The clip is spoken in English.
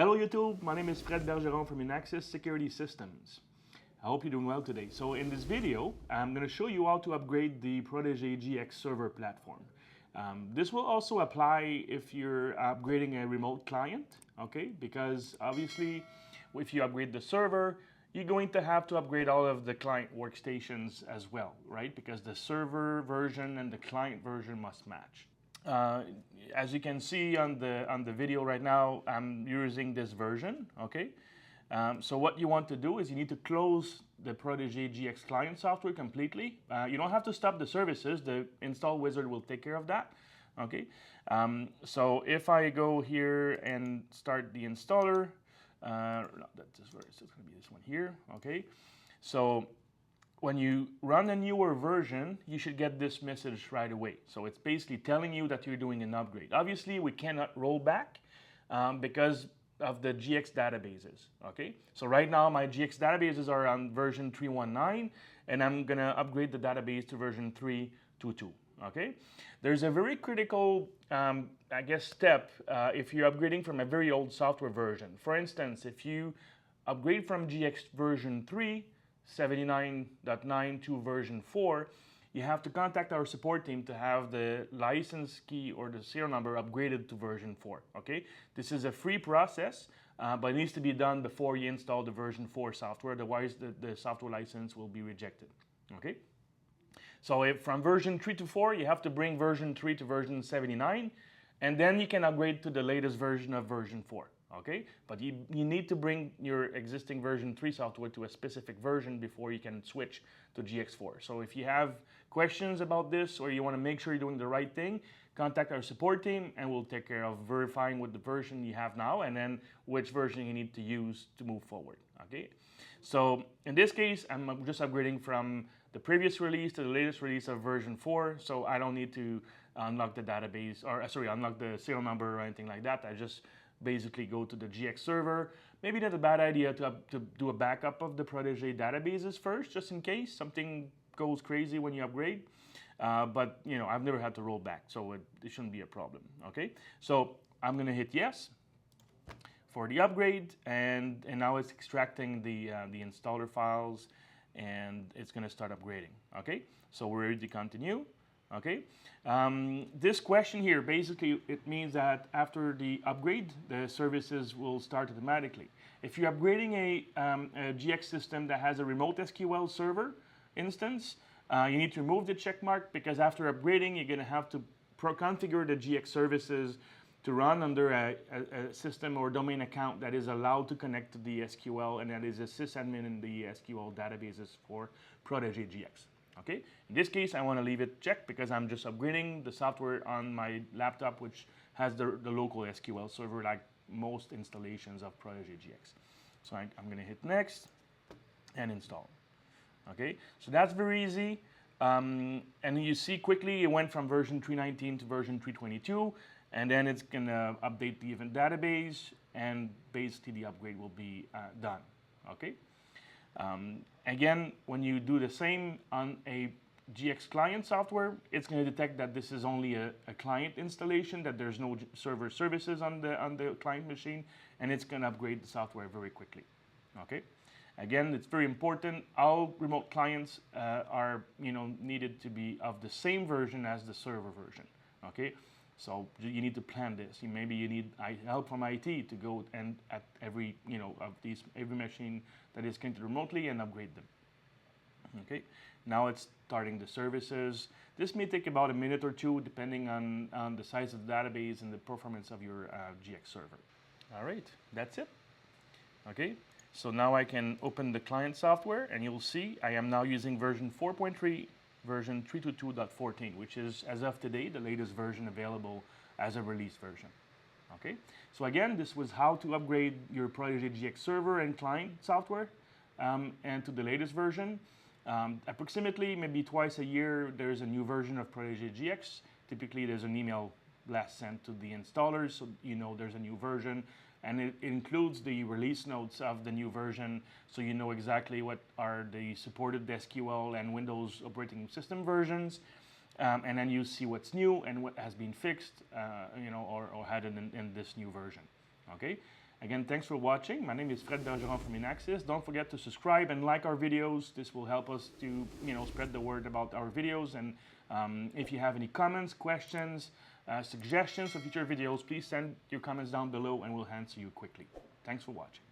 Hello YouTube, my name is Fred Bergeron from Inaxsys Security Systems. I hope you're doing well today. So in this video, I'm going to show you how to upgrade the Protege GX server platform. This will also apply if you're upgrading a remote client, okay? Because obviously, if you upgrade the server, you're going to have to upgrade all of the client workstations as well, right? Because the server version and the client version must match. As you can see on the video right now, I'm using this version, okay? So what you want to do is you need to close the Protege GX client software completely. You don't have to stop the services. The install wizard will take care of that, okay? So if I go here and start the installer, no, it's going to be this one here, okay? So when you run a newer version, you should get this message right away. So it's basically telling you that you're doing an upgrade. Obviously, we cannot roll back because of the GX databases, okay? So right now, my GX databases are on version 3.19, and I'm gonna upgrade the database to version 3.2.2, okay? There's a very critical, I guess, step if you're upgrading from a very old software version. For instance, if you upgrade from GX version 3, 79.9 to version 4, you have to contact our support team to have the license key or the serial number upgraded to version 4, okay? This is a free process, but it needs to be done before you install the version 4 software, otherwise the software license will be rejected, okay? So if from version 3 to 4, you have to bring version 3 to version 79, and then you can upgrade to the latest version of version 4. Okay, but you need to bring your existing version 3 software to a specific version before you can switch to GX4. So if you have questions about this or you want to make sure you're doing the right thing, contact our support team and we'll take care of verifying what the version you have now and then which version you need to use to move forward. Okay, so in this case, I'm just upgrading from the previous release to the latest release of version 4, so I don't need to unlock the database or unlock the serial number or anything like that. I just basically go to the GX server. Maybe not a bad idea to do a backup of the Protege databases first, just in case something goes crazy when you upgrade. But you know, I've never had to roll back, so it shouldn't be a problem. Okay, so I'm gonna hit yes for the upgrade, and now it's extracting the installer files, and it's gonna start upgrading. Okay, so we're ready to continue. Okay, this question here, basically it means that after the upgrade, the services will start automatically. If you're upgrading a GX system that has a remote SQL server instance, you need to remove the check mark because after upgrading, you're gonna have to configure the GX services to run under a system or domain account that is allowed to connect to the SQL and that is a sysadmin in the SQL databases for Protege GX. Okay, in this case, I want to leave it checked because I'm just upgrading the software on my laptop, which has the local SQL server like most installations of Protege GX. So I'm going to hit next and install. Okay, so that's very easy. And you see quickly it went from version 3.19 to version 3.22, and then it's going to update the event database, and basically the upgrade will be done. Okay. Again, when you do the same on a GX client software, it's going to detect that this is only a client installation, that there's no server services on the client machine, and it's going to upgrade the software very quickly. Okay. Again, it's very important. All remote clients are needed to be of the same version as the server version. Okay. So you need to plan this. Maybe you need help from IT to go and at every every machine that is connected remotely and upgrade them. Okay. Now it's starting the services. This may take about a minute or two, depending on the size of the database and the performance of your GX server. All right, that's it. Okay. So now I can open the client software, and you'll see I am now using version 4.3. version 3.2.14, which is, as of today, the latest version available as a release version. Okay, so again, this was how to upgrade your Protege GX server and client software and to the latest version. Approximately, maybe twice a year, there's a new version of Protege GX. Typically, there's an email blast sent to the installers, so you know there's a new version. And it includes the release notes of the new version, so you know exactly what are the supported SQL and Windows operating system versions, and then you see what's new and what has been fixed, or added in this new version. Okay, Again, thanks for watching. My name is Fred Bergeron from Inaxsys. Don't forget to subscribe and like our videos. This will help us to spread the word about our videos. And if you have any comments, questions, suggestions for future videos, please send your comments down below and we'll answer you quickly. Thanks for watching.